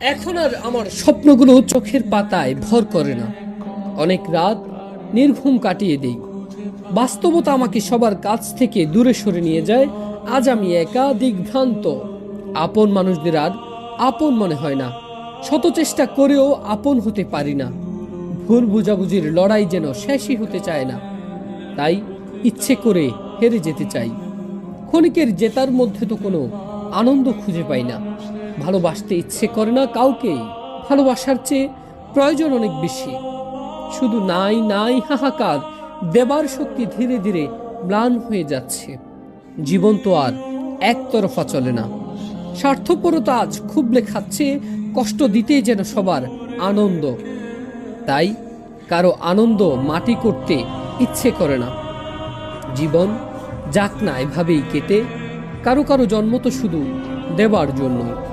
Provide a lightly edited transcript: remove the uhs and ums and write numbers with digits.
এখন আর আমার স্বপ্নগুলো চোখের পাতায় ভর করে না। অনেক রাত নির্ঘুম কাটিয়ে দেই। বাস্তবতা আমাকে সবার কাছ থেকে দূরে সরে নিয়ে যায়। আজ আমি একা, দিগ্ভ্রান্ত। আপন মানুষদের আর আপন মনে হয় না। শত চেষ্টা করেও আপন হতে পারি না। ভুল বুঝাবুঝির লড়াই যেন শেষই হতে চায় না। তাই ইচ্ছে করে হেরে যেতে চাই। ক্ষণিকের জেতার মধ্যে তো কোনো আনন্দ খুঁজে পাই না। ভালোবাসতে ইচ্ছে করে না কাউকেই। ভালোবাসার চেয়ে প্রয়োজন অনেক বেশি। শুধু নাই নাই হাহাকার। দেবার শক্তি ধীরে ধীরে ম্লান হয়ে যাচ্ছে। জীবন তো আর একতরফা চলে না। স্বার্থপরতা আজ খুবলে খাচ্ছে। কষ্ট দিতেই যেন সবার আনন্দ। তাই কারো আনন্দ মাটি করতে ইচ্ছে করে না। জীবন যাক না এভাবেই কেটে। কারো কারো জন্ম তো শুধু দেবার জন্য।